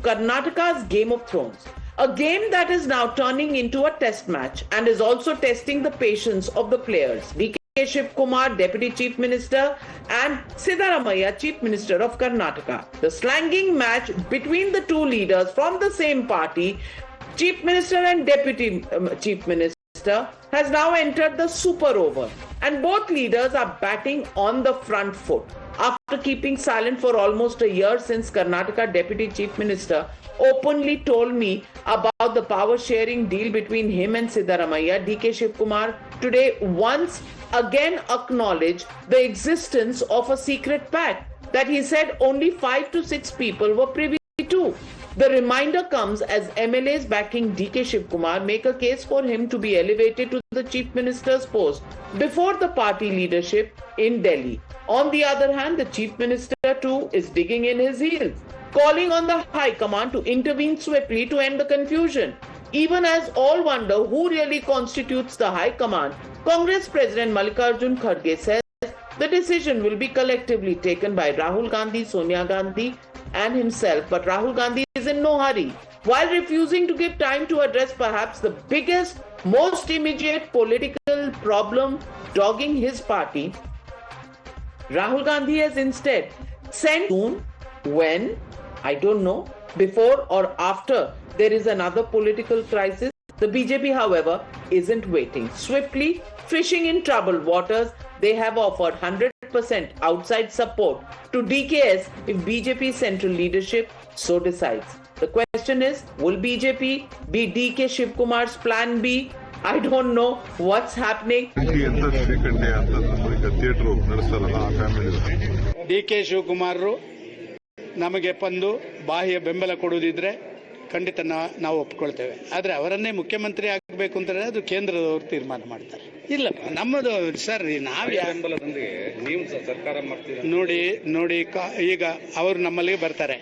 Karnataka's Game of Thrones, a game that is now turning into a test match and is also testing the patience of the players. DK Shiv Kumar, Deputy Chief Minister, and Siddaramaiah, Chief Minister of Karnataka. The slanging match between the two leaders from the same party, Chief Minister and Deputy Chief Minister, has now entered the super over, and both leaders are batting on the front foot. After keeping silent for almost a year since Karnataka Deputy Chief Minister openly told me about the power sharing deal between him and Siddaramaiah, DK Shiv Kumar today once again acknowledged the existence of a secret pact that he said only 5 to 6 people were privy to. The reminder comes as MLAs backing DK Shiv Kumar make a case for him to be elevated to the Chief Minister's post before the party leadership in Delhi. On the other hand, the Chief Minister too is digging in his heels, calling on the High Command to intervene swiftly to end the confusion. Even as all wonder who really constitutes the High Command, Congress President Mallikarjun Kharge says the decision will be collectively taken by Rahul Gandhi, Sonia Gandhi and himself, but Rahul Gandhi is in no hurry. While refusing to give time to address perhaps the biggest, most immediate political problem dogging his party, Rahul Gandhi has instead sent soon, when, I don't know, before or after there is another political crisis. The BJP, however, isn't waiting. Swiftly fishing in troubled waters, they have offered 100% outside support to DKS if BJP central leadership so decides. The question is, will BJP be DK Shiv Kumar's plan B? I don't know what's happening. DK Shiv Kumar ನಮಗೆ ಬಂದು ಬಾಹ್ಯ ಬೆಂಬಲ ಕೊಡುವುದಿದ್ರೆ ಖಂಡಿತ ನಾವು ಒಪ್ಕೊಳ್ತೇವೆ. ಆದರೆ ಅವರನ್ನೇ ಮುಖ್ಯಮಂತ್ರಿ ಆಗಬೇಕು ಅಂತಂದ್ರೆ ಅದು ಕೇಂದ್ರದವರು ತೀರ್ಮಾನ ಮಾಡ್ತಾರೆ. ಇಲ್ಲ ನಮ್ಮದು ಸರ್, ನಾವು ಬೆಂಬಲದೊಂದಿಗೆ ನೀವು ಸರ್ಕಾರ ಮಾಡ್ತೀರಾ ನೋಡಿ ಈಗ ಅವರು ನಮ್ಮಲ್ಲಿಗೆ ಬರ್ತಾರೆ.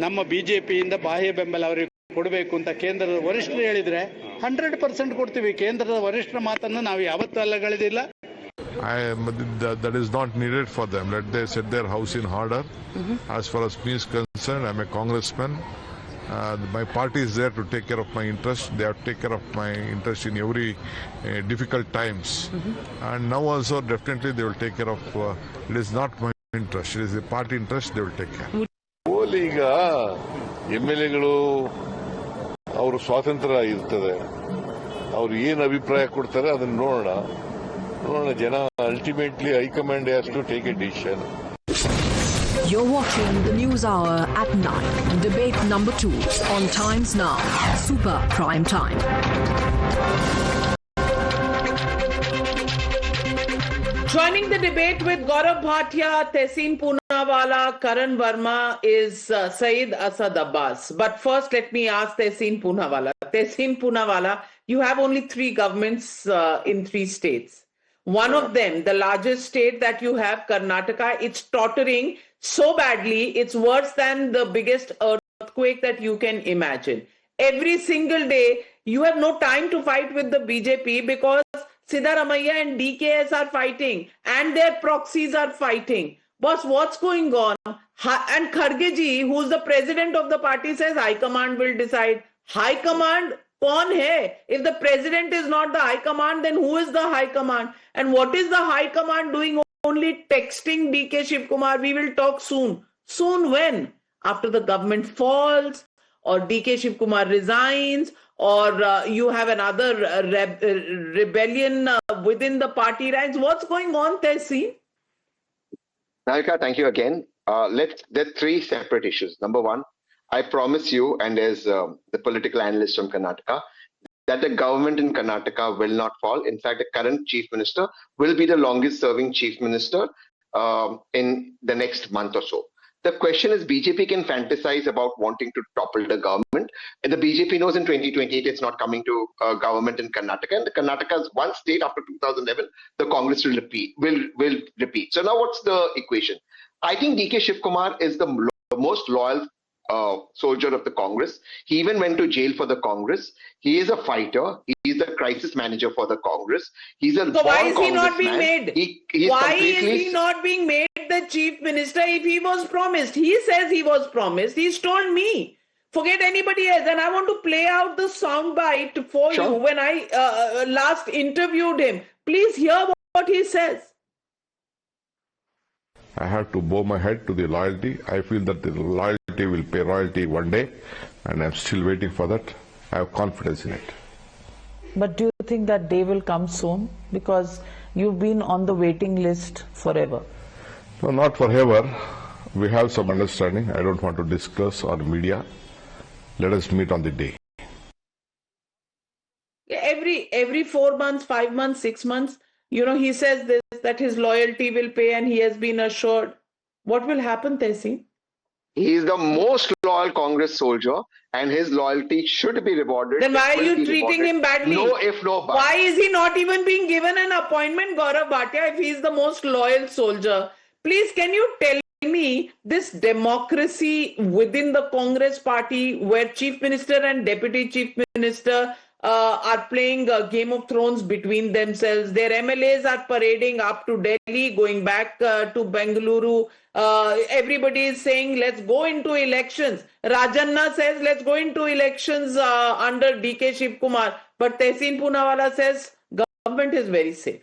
ನಮ್ಮ ಬಿಜೆಪಿಯಿಂದ ಬಾಹ್ಯ ಬೆಂಬಲ ಅವರಿಗೆ ಕೊಡಬೇಕು ಅಂತ ಕೇಂದ್ರದ ವರಿಷ್ಠರು ಹೇಳಿದ್ರೆ 100% ಕೊಡ್ತೀವಿ. ಕೇಂದ್ರದ ವರಿಷ್ಠರ ಮಾತನ್ನು ನಾವು ಯಾವತ್ತೂ ಅಲ್ಲಗಳೆದಿಲ್ಲ. That is not needed for them. Let they set their house in order. As far as me is concerned, I'm a congressman. My party is there to take care of my interest. They have to take care of my interest in every difficult times. And now also definitely they will take care of, it is not my interest, it is the party interest, they will take care. ಈಗ MLAಗಳು ಅವರು ಸ್ವಾತಂತ್ರ್ಯ ಇರ್ತದೆ, ಅವ್ರು ಏನು ಅಭಿಪ್ರಾಯ ಕೊಡ್ತಾರೆ ಅದನ್ನ ನೋಡೋಣ ಜನ. Ultimately high command has to take a decision. You're watching the News Hour at 9. Debate number 2 on Times Now. Super Prime Time. Joining the debate with Gaurav Bhatia, Tehseen Poonawalla, Karan Verma is Syed Asad Abbas. But first, let me ask Tehseen Poonawalla. Tehseen Poonawalla, you have only 3 governments in 3 states. One of them, the largest state that you have, Karnataka, it's tottering so badly, it's worse than the biggest earthquake that you can imagine. Every single day, you have no time to fight with the BJP because Siddaramaiah and DKS are fighting and their proxies are fighting. Boss, what's going on? And Kharge ji, who's the president of the party, says High Command will decide. High Command? Kaun hai? If the president is not the High Command, then who is the High Command? And what is the High Command doing? Only texting DK Shiv Kumar, we will talk soon. Soon when? After the government falls, or DK Shiv Kumar resigns, or you have another rebellion within the party ranks. What's going on, Tehseen? Nalika, thank you again. There are 3 separate issues. Number 1, I promise you, and as the political analyst from Karnataka, that the government in Karnataka will not fall. In fact, the current chief minister will be the longest serving chief minister in the next month or so. The question is, BJP can fantasize about wanting to topple the government. And the BJP knows in 2028 it's not coming to government in Karnataka. And the Karnataka is one state after 2011, the Congress will repeat. So now what's the equation? I think DK Shiv Kumar is the most loyal soldier of the Congress. He even went to jail for the Congress. He is a fighter. He is the crisis manager for the Congress. He's a so why is he not being made? Why is he not being made the chief minister if he was promised? He says he was promised. He's told me. Forget anybody else. And I want to play out the soundbite for Sure. you when I last interviewed him. Please hear what he says. I have to bow my head to the loyalty. I feel that the loyalty will pay royalty one day, and I'm still waiting for that. I have confidence in it. But do you think that day will come soon? Because you've been on the waiting list forever. No, not forever. We have some understanding. I don't want to discuss on media. Let us meet on the day. Every 4 months, 5 months, 6 months, he says this, that his loyalty will pay and he has been assured. What will happen, Tehseen? He is the most loyal Congress soldier, and his loyalty should be rewarded. Then why It are will you be treating rewarded. him badly? No if, no but. Why is he not even being given an appointment, Gaurav Bhatia, if he is the most loyal soldier? Please, can you tell me this democracy within the Congress party where Chief Minister and Deputy Chief Minister are playing Game of Thrones between themselves. Their MLAs are parading up to Delhi, going back to Bengaluru. Everybody is saying, let's go into elections. Rajanna says, let's go into elections under DK Shiv Kumar. But Tehseen Poonawalla says, government is very safe.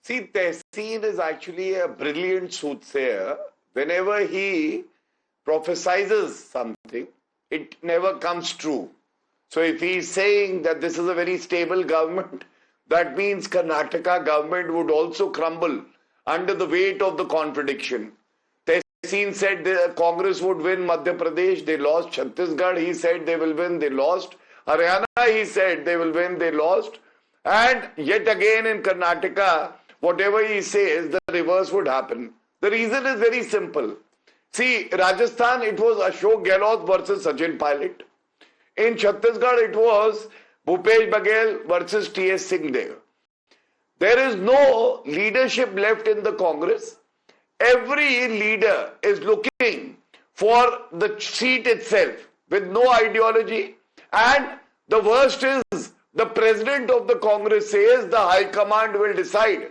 See, Tehseen is actually a brilliant soothsayer. Whenever he prophesizes something, it never comes true. So if he is saying that this is a very stable government, that means Karnataka government would also crumble under the weight of the contradiction. Tehseen said the Congress would win Madhya Pradesh, they lost. Chhattisgarh, he said they will win, they lost. Haryana, he said they will win, they lost. And yet again in Karnataka, whatever he says, the reverse would happen. The reason is very simple. See, Rajasthan, it was Ashok Gehlot versus Sachin Pilot. In Chhattisgarh, it was Bhupesh Baghel versus T.S. Singhdev. There is no leadership left in the Congress. Every leader is looking for the seat itself with no ideology. And the worst is the president of the Congress says the High Command will decide.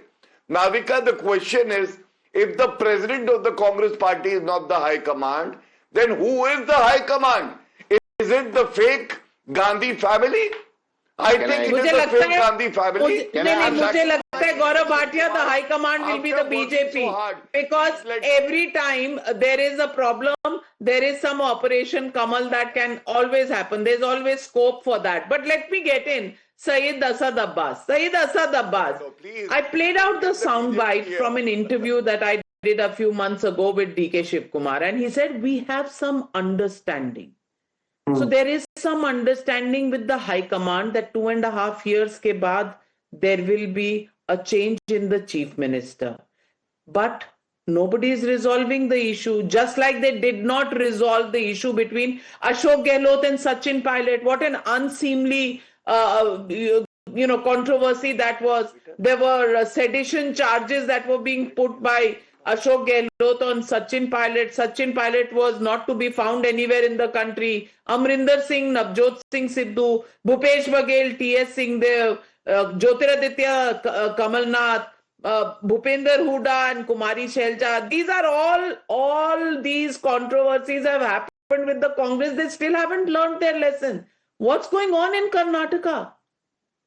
Navika, the question is, if the president of the Congress party is not the High Command, then who is the High Command? Is it the fake Gandhi family? I think it is the fake Gandhi family. मुझे लगता है Gaurav Bhatia, the High Command will be the BJP, because every time there is a problem, there is some Operation Kamal that can always happen. There's always scope for that. But let me get in Syed Asad Abbas. Syed Asad Abbas. No, please. I played out the soundbite from an interview that I did a few months ago with DK Shiv Kumar, and he said we have some understanding. So there is some understanding with the High Command that 2.5 years ke baad there will be a change in the Chief Minister. But nobody is resolving the issue, just like they did not resolve the issue between Ashok Gehlot and Sachin Pilot. What an unseemly controversy that was. There were sedition charges that were being put by Ashok Gehlot on Sachin Pilot. Sachin Pilot was not to be found anywhere in the country. Amrinder Singh, Navjot Singh Sidhu, Bhupesh Baghel, T.S. Singhdev, Jyotiraditya Kamalnath, Bhupender Hooda and Kumari Shelja. These are all these controversies have happened with the Congress. They still haven't learned their lesson. What's going on in Karnataka?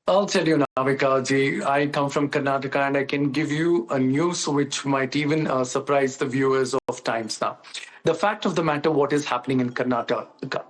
I'll tell you, Navika ji, I come from Karnataka and I can give you a news which might even surprise the viewers of Times Now. The fact of the matter, what is happening in Karnataka.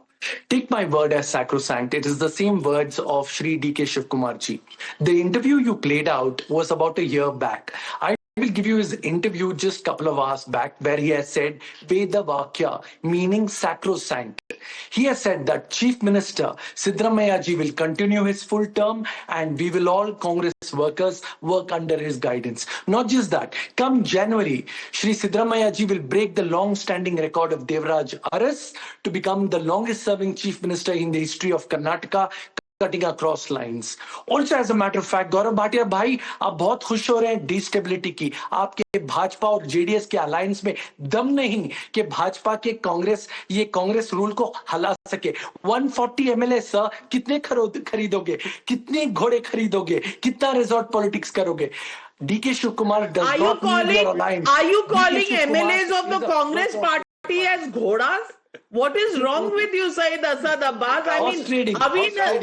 Take my word as sacrosanct. It is the same words of Shri DK Shiv Kumar ji. The interview you played out was about a year back. I will give you his interview just a couple of hours back where he has said Veda Vakya, meaning sacrosanct. He has said that Chief Minister Siddaramaiah ji will continue his full term and we will all Congress workers work under his guidance. Not just that, come January, Shri Siddaramaiah ji will break the long-standing record of Devraj Aras to become the longest-serving Chief Minister in the history of Karnataka, cutting across lines. Also, as a matter of fact, Gaurav Bhatia भाई आप बहुत खुश हो रहे हैं डिस्टेबिलिटी की. आपके भाजपा और जेडीएस के अलायंस में दम नहीं कि भाजपा के कांग्रेस रूल को हला सके. 140 एमएलए सर, कितने खरीदोगे, कितने घोड़े खरीदोगे, कितना रिजॉर्ट पॉलिटिक्स करोगे? DK Shivkumar does Are you not need your alliance. calling DK Shivkumar MLAs of the is a- Congress party as ghodas? What is wrong with you, Syed Asad Abbas? I Horse mean, trading. are we in a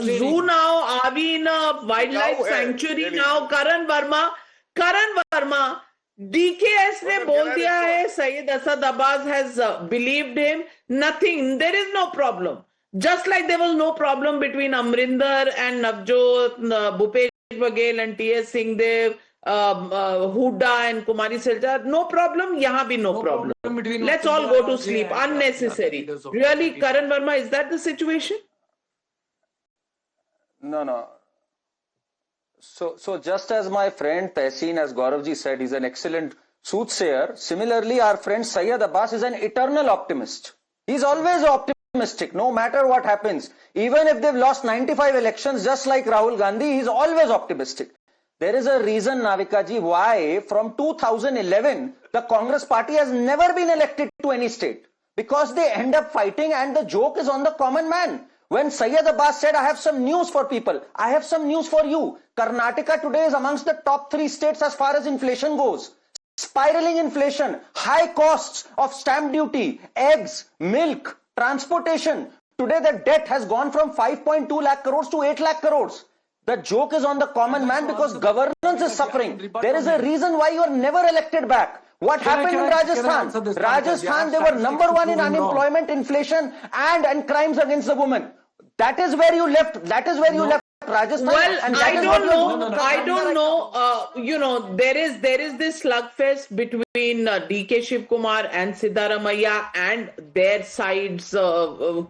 zoo now? Are we in a wildlife Now, sanctuary really. now? Karan Verma, DKS ने बोल दिया है, Syed Asad Abbas has believed him. Nothing. There is no problem. Just like there was no problem between Amrinder and Navjot, Bhupesh Baghel and T.S. Singhdev, Hooda and Kumari Selja. No problem. Yahan bhi no problem. between Let's all go to Amrinder sleep. and Unnecessary. leaders of Really, parties. Karan Verma, is that the situation? No. So just as my friend Tehseen, as Gauravji said, is an excellent soothsayer, similarly our friend Syed Abbas is an eternal optimist. He's always optimistic, no matter what happens. Even if they've lost 95 elections, just like Rahul Gandhi, he's always optimistic. There is a reason, Navika ji, why from 2011, the Congress party has never been elected to any state. Because they end up fighting, and the joke is on the common man. When Syed Abbas said, I have some news for people, I have some news for you. Karnataka today is amongst the top 3 states as far as inflation goes. Spiraling inflation, high costs of stamp duty, eggs, milk, transportation. Today the debt has gone from 5.2 lakh crores to 8 lakh crores. The joke is on the common man because governance is suffering. There is a reason why you are never elected back. What happened in Rajasthan? Rajasthan, they were number 1 in unemployment, inflation, and crimes against the women. That is where you left. That is where you left Rajasthan. Well, and I that is what don't you- know. I don't know. There is this slugfest between DK Shivkumar and Siddaramaiah and their sides,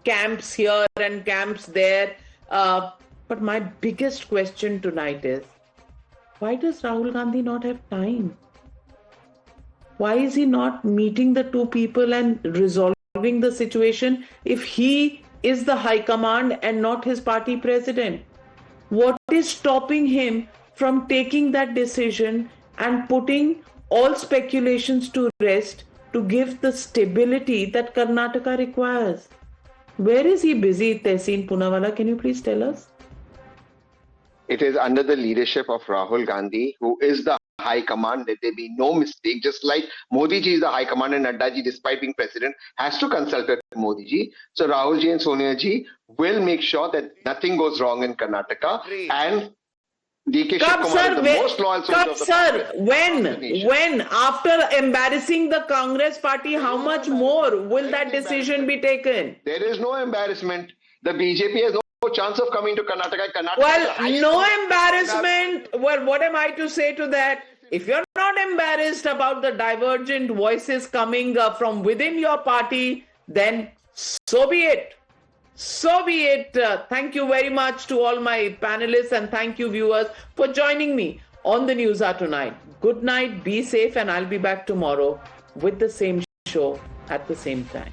camps here and camps there. But my biggest question tonight is, why does Rahul Gandhi not have time? Why is he not meeting the two people and resolving the situation if he is the high command and not his party president? What is stopping him from taking that decision and putting all speculations to rest to give the stability that Karnataka requires? Where is he busy, Tehseen Poonawalla? Can you please tell us? It is under the leadership of Rahul Gandhi, who is the high command. Let there be no mistake. Just like Modi ji is the high command, and Nadda ji, despite being president, has to consult with Modi ji. So Rahul ji and Sonia ji will make sure that nothing goes wrong in Karnataka. Agreed. And DK Kab, Shivkumar sir, is the most loyal soldier Kab, of the sir, Congress. when after embarrassing the Congress party, how much more will that decision be taken? There is no embarrassment. The BJP has no chance of coming to Karnataka. Karnataka is the Well, highest no command. embarrassment. Well, what am I to say to that? If you're not embarrassed about the divergent voices coming from within your party, then so be it. So be it. Thank you very much to all my panelists, and thank you, viewers, for joining me on the News Hour tonight. Good night, be safe, and I'll be back tomorrow with the same show at the same time.